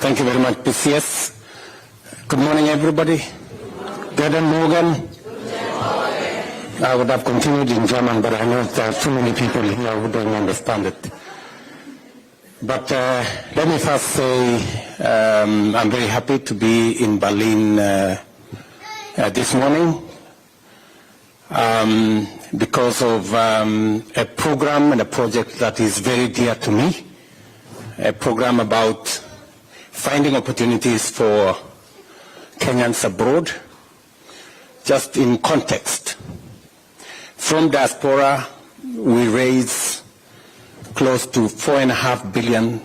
Thank you very much, PCS. Good morning, everybody. Guten Morgen. I would have continued in German, but I know there are too many people here who don't understand it. But let me first say I'm very happy to be in Berlin this morning because of a program and a project that is very dear to me, a program about finding opportunities for Kenyans abroad. Just in context, from diaspora, we raise close to $4.5 billion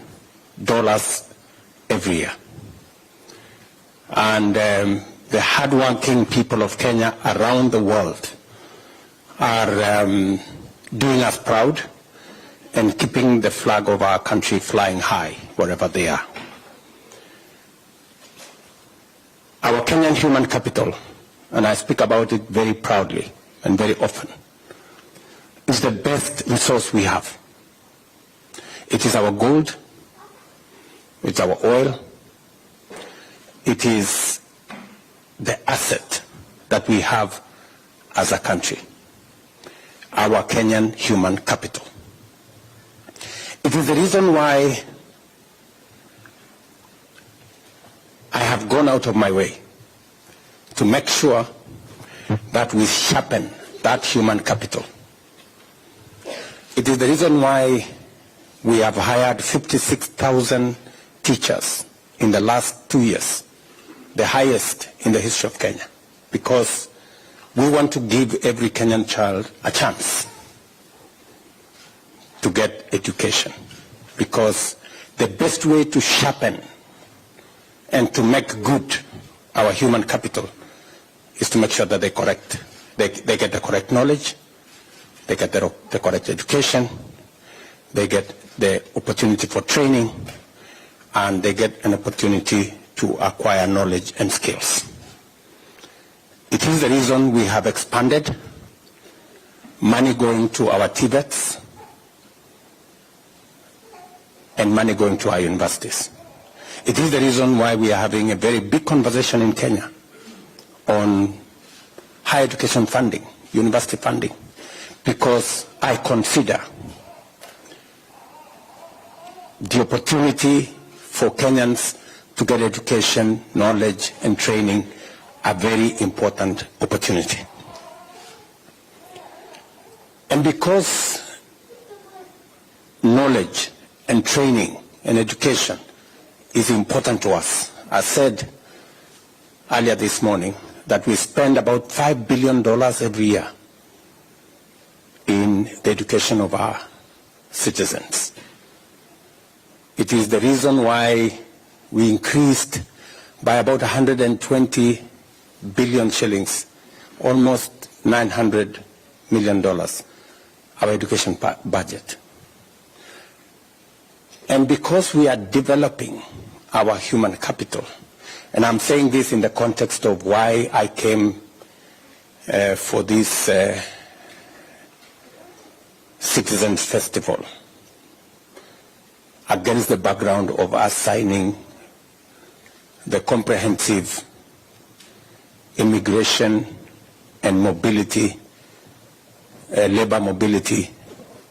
every year. And the hardworking people of Kenya around the world are doing us proud and keeping the flag of our country flying high wherever they are. Our Kenyan human capital, and I speak about it very proudly and very often, is the best resource we have. It is our gold, it's our oil, it is the asset that we have as a country, our Kenyan human capital. It is the reason why I have gone out of my way to make sure that we sharpen that human capital. It is the reason why we have hired 56,000 teachers in the last 2 years, the highest in the history of Kenya, because we want to give every Kenyan child a chance to get education, because the best way to sharpen and to make good our human capital is to make sure that they get the correct knowledge, they get the correct education, they get the opportunity for training, and they get an opportunity to acquire knowledge and skills. It is the reason we have expanded money going to our TVETs and money going to our universities. It is the reason why we are having a very big conversation in Kenya on higher education funding, university funding, because I consider the opportunity for Kenyans to get education, knowledge, and training a very important opportunity. And because knowledge and training and education is important to us, I said earlier this morning that we spend about $5 billion every year in the education of our citizens. It is the reason why we increased by about 120 billion shillings, almost $900 million, our education budget. And because we are developing our human capital, and I'm saying this in the context of why I came for this Citizens Festival, against the background of us signing the comprehensive immigration and mobility, labor mobility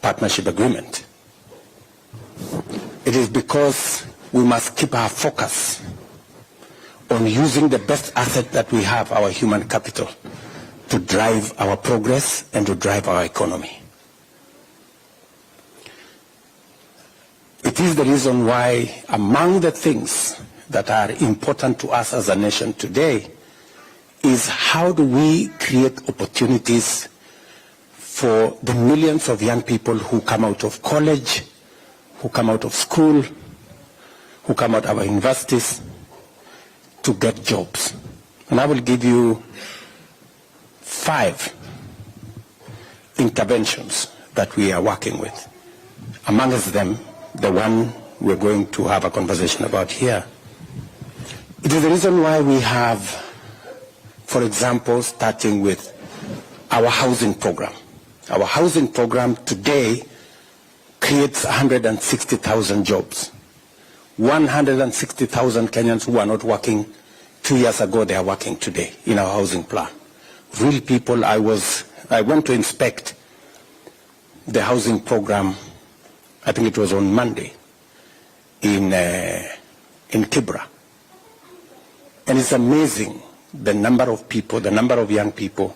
partnership agreement. It is because we must keep our focus on using the best asset that we have, our human capital, to drive our progress and to drive our economy. It is the reason why among the things that are important to us as a nation today is how do we create opportunities for the millions of young people who come out of college, who come out of school, who come out of our universities to get jobs. And I will give you 5 interventions that we are working with. Amongst them, the one we're going to have a conversation about here. It is the reason why we have, for example, starting with our housing program. Our housing program today creates 160,000 jobs. 160,000 Kenyans who are not working 2 years ago, they are working today in our housing plan. Real people. I went to inspect the housing program, I think it was on Monday, in Kibra. And it's amazing the number of people, the number of young people.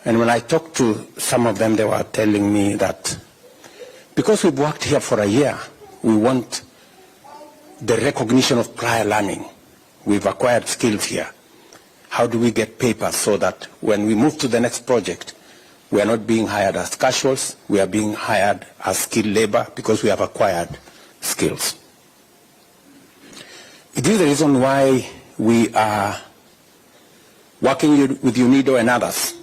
And when I talked to some of them, they were telling me that because we've worked here for a year, we want the recognition of prior learning. We've acquired skills here. How do we get papers so that when we move to the next project, we are not being hired as casuals, we are being hired as skilled labor because we have acquired skills. It is the reason why we are working with UNIDO and others,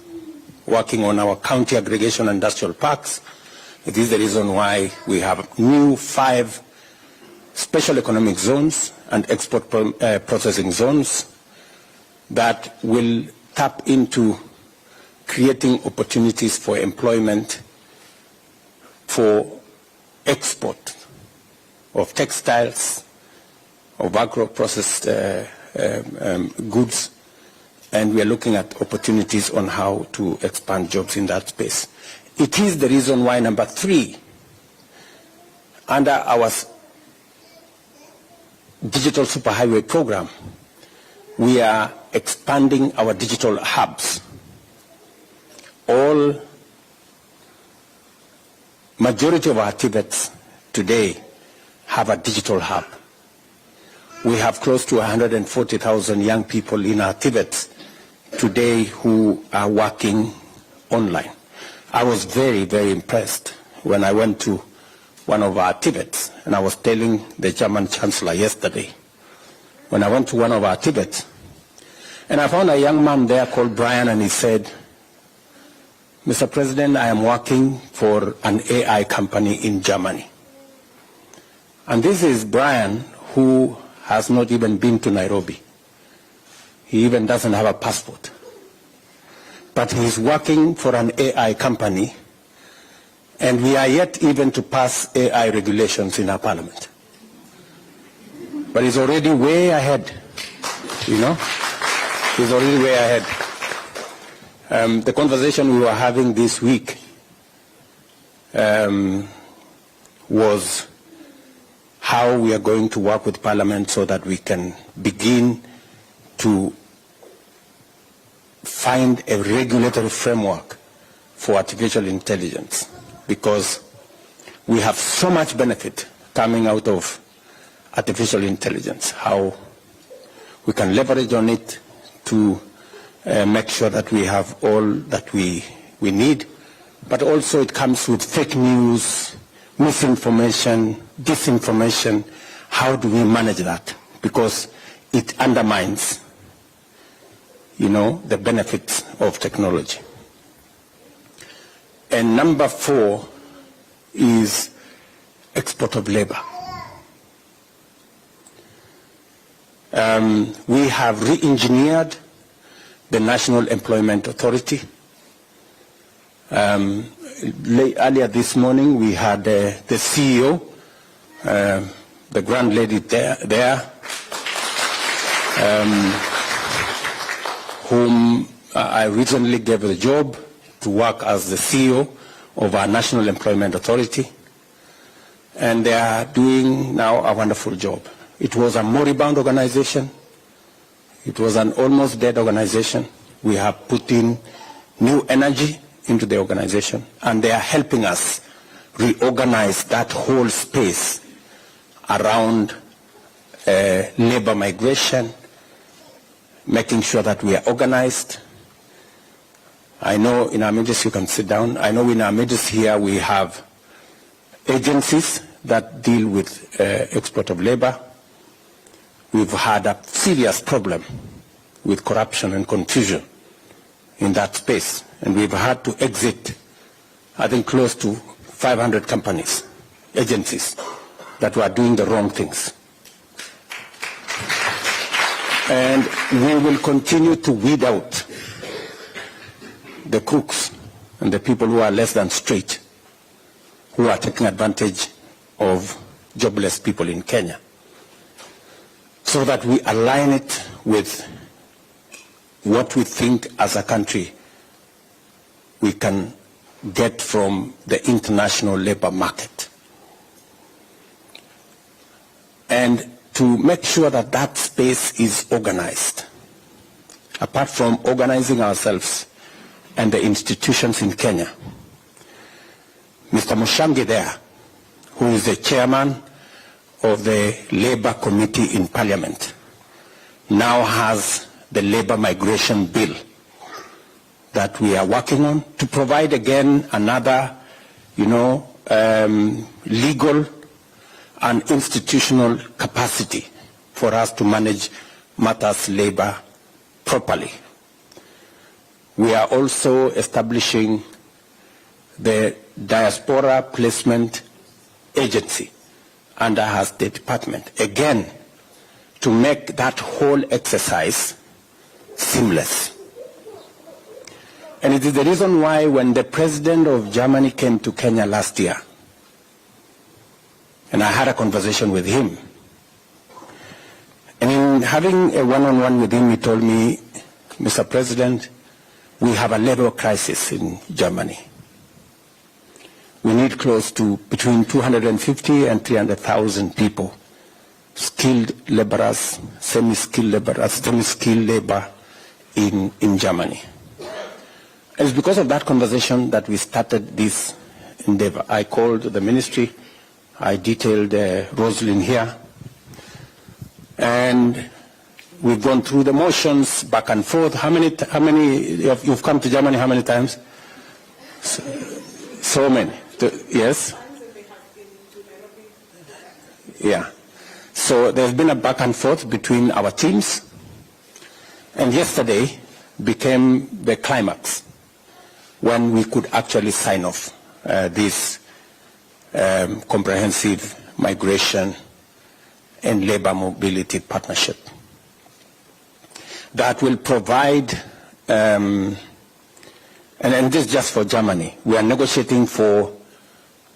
working on our county aggregation industrial parks. It is the reason why we have new 5 special economic zones and export processing zones that will tap into creating opportunities for employment for export of textiles, of agro-processed goods, and we are looking at opportunities on how to expand jobs in that space. It is the reason why, number 3, under our digital superhighway program, we are expanding our digital hubs. Majority of our TVETs today have a digital hub. We have close to 140,000 young people in our TVETs today who are working online. I was very, very impressed when I went to one of our TVETs, and I was telling the German Chancellor yesterday, when I went to one of our TVETs, and I found a young man there called Brian, and he said, Mr. President, I am working for an AI company in Germany. And this is Brian, who has not even been to Nairobi. He even doesn't have a passport. But he's working for an AI company, and we are yet even to pass AI regulations in our parliament. But he's already way ahead, you know? He's already way ahead. The conversation we were having this week was how we are going to work with Parliament so that we can begin to find a regulatory framework for artificial intelligence, because we have so much benefit coming out of artificial intelligence, how we can leverage on it to make sure that we have all that we need, but also it comes with fake news, misinformation, disinformation. How do we manage that? Because it undermines, you know, the benefits of technology. And number 4 is export of labor. We have re-engineered the National Employment Authority. Earlier this morning, we had the CEO, the grand lady there whom I recently gave the job to work as the CEO of our National Employment Authority. And they are doing now a wonderful job. It was a moribund organization. It was an almost dead organization. We have put in new energy into the organization, and they are helping us reorganize that whole space around labor migration, making sure that we are organized. I know in our midst, you can sit down, I know in our midst here we have agencies that deal with export of labor. We've had a serious problem with corruption and confusion in that space, and we've had to exit, I think, close to 500 companies, agencies that were doing the wrong things. And we will continue to weed out the crooks and the people who are less than straight, who are taking advantage of jobless people in Kenya. so that we align it with what we think as a country we can get from the international labor market. And to make sure that that space is organized, apart from organizing ourselves and the institutions in Kenya, Mr. Mushangi there, who is the chairman of the Labor Committee in Parliament, now has the Labor Migration Bill that we are working on to provide again another, legal and institutional capacity for us to manage matters labor properly. We are also establishing the Diaspora Placement Agency under our State Department, again, to make that whole exercise seamless. And it is the reason why when the President of Germany came to Kenya last year, and I had a conversation with him, and in having a one-on-one with him, he told me, Mr. President, we have a labor crisis in Germany. We need close to between 250 and 300,000 people, skilled laborers, semi-skilled laborers, semi-skilled labor in Germany. And it's because of that conversation that we started this endeavor. I called the ministry, I detailed Rosalind here, and we've gone through the motions back and forth. How many you've come to Germany? How many times? So many. Yes. Yeah. So there's been a back and forth between our teams, and yesterday became the climax when we could actually sign off this comprehensive migration and labor mobility partnership that will provide, and this is just for Germany. We are negotiating for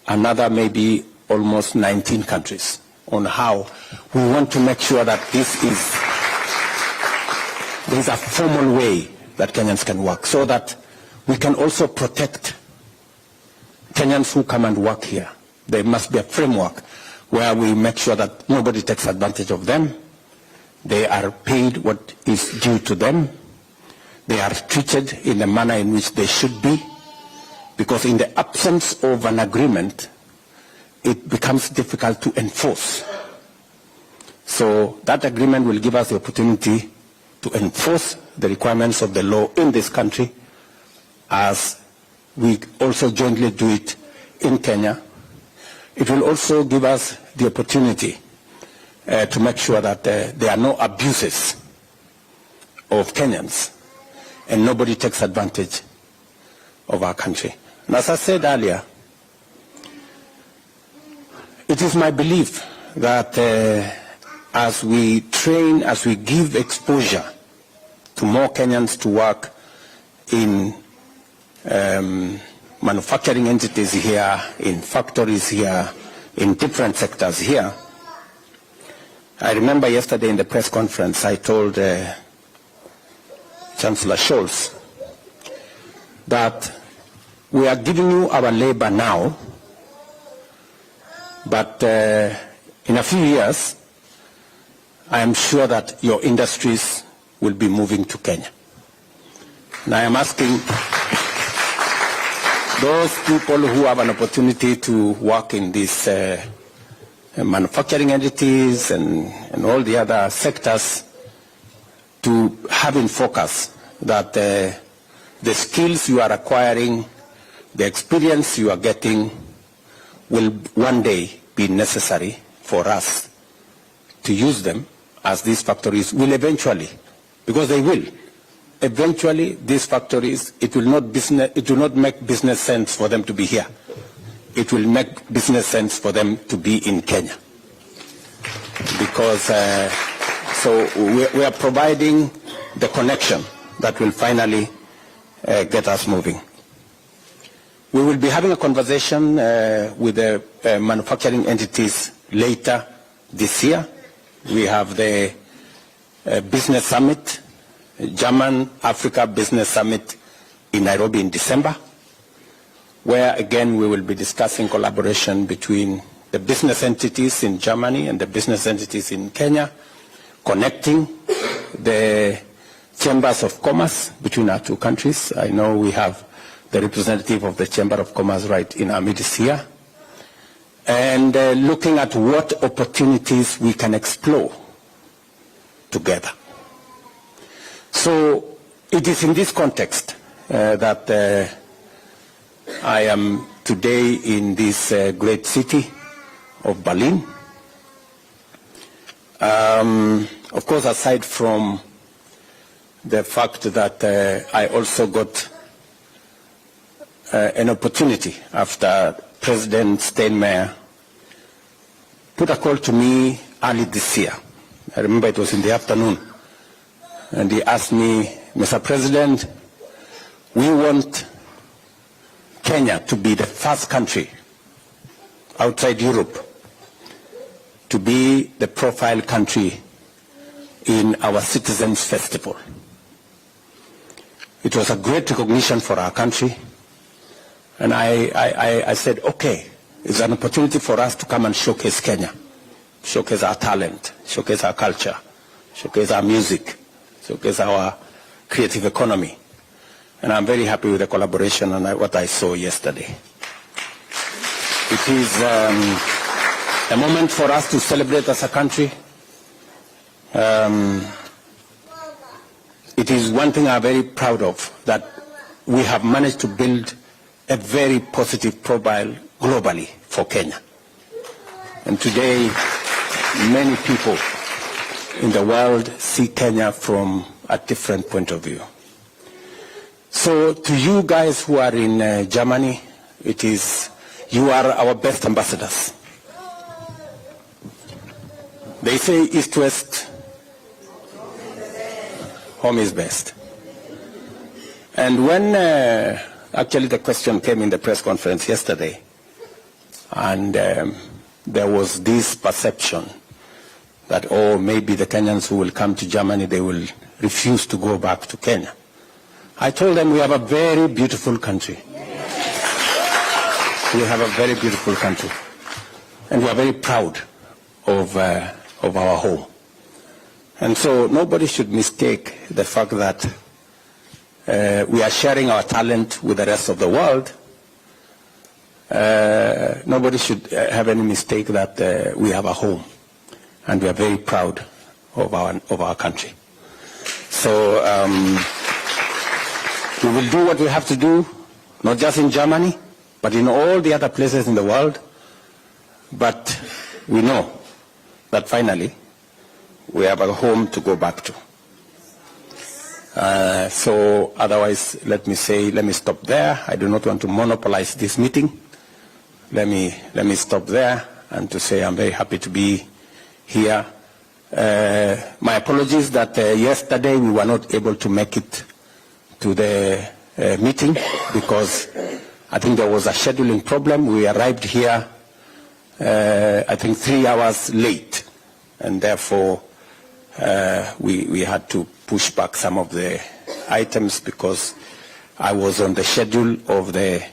another maybe almost 19 countries on how we want to make sure that there is a formal way that Kenyans can work, so that we can also protect Kenyans who come and work here. There must be a framework where we make sure that nobody takes advantage of them. They are paid what is due to them. They are treated in the manner in which they should be, because in the absence of an agreement, it becomes difficult to enforce. So that agreement will give us the opportunity to enforce the requirements of the law in this country, as we also jointly do it in Kenya. It will also give us the opportunity to make sure that there are no abuses of Kenyans and nobody takes advantage of our country. And as I said earlier, it is my belief that as we train, as we give exposure to more Kenyans to work in manufacturing entities here, in factories here, in different sectors here. I remember yesterday in the press conference, I told Chancellor Scholz that we are giving you our labor now, but in a few years, I am sure that your industries will be moving to Kenya. And I am asking those people who have an opportunity to work in these manufacturing entities and all the other sectors to have in focus that the skills you are acquiring, the experience you are getting will one day be necessary for us to use them, as these factories will eventually, because they will. Eventually, these factories, it will not make business sense for them to be here. It will make business sense for them to be in Kenya. Because, so we are providing the connection that will finally get us moving. We will be having a conversation with the manufacturing entities later this year. We have the Business Summit, German-Africa Business Summit in Nairobi in December, where again we will be discussing collaboration between the business entities in Germany and the business entities in Kenya, connecting the chambers of commerce between our two countries. I know we have the representative of the Chamber of Commerce right in our midst here, and looking at what opportunities we can explore together. So it is in this context that I am today in this great city of Berlin. Of course, aside from the fact that I also got an opportunity after President Steinmeier put a call to me early this year. I remember it was in the afternoon. And he asked me, Mr. President, we want Kenya to be the first country outside Europe to be the profile country in our Citizens Festival. It was a great recognition for our country. And I said, okay, it's an opportunity for us to come and showcase Kenya, showcase our talent, showcase our culture, showcase our music, showcase our creative economy. And I'm very happy with the collaboration and what I saw yesterday. It is a moment for us to celebrate as a country. It is one thing I'm very proud of, that we have managed to build a very positive profile globally for Kenya. And today, many people in the world see Kenya from a different point of view. So to you guys who are in Germany, you are our best ambassadors. They say East-West, home is best. And when actually the question came in the press conference yesterday, and there was this perception that, oh, maybe the Kenyans who will come to Germany, they will refuse to go back to Kenya. I told them we have a very beautiful country. We have a very beautiful country. And we are very proud of our home. And so nobody should mistake the fact that we are sharing our talent with the rest of the world. Nobody should have any mistake that we have a home. And we are very proud of our country. So we will do what we have to do, not just in Germany, but in all the other places in the world. But we know that finally we have a home to go back to. So otherwise, let me stop there. I do not want to monopolize this meeting. Let me stop there and to say I'm very happy to be here. My apologies that yesterday we were not able to make it to the meeting because I think there was a scheduling problem. We arrived here, I think 3 hours late, and therefore we had to push back some of the items because I was on the schedule of the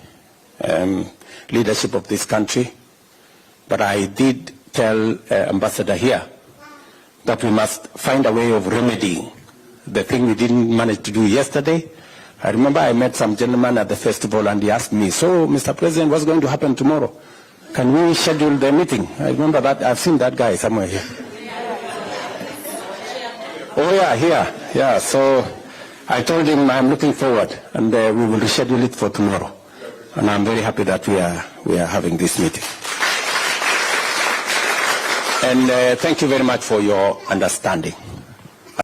leadership of this country. But I did tell Ambassador here that we must find a way of remedying the thing we didn't manage to do yesterday. I remember I met some gentleman at the festival and he asked me, so Mr. President, what's going to happen tomorrow? Can we schedule the meeting? I remember that. I've seen that guy somewhere here. Oh yeah, here. Yeah, so I told him I'm looking forward and we will reschedule it for tomorrow. And I'm very happy that we are having this meeting. And thank you very much for your understanding.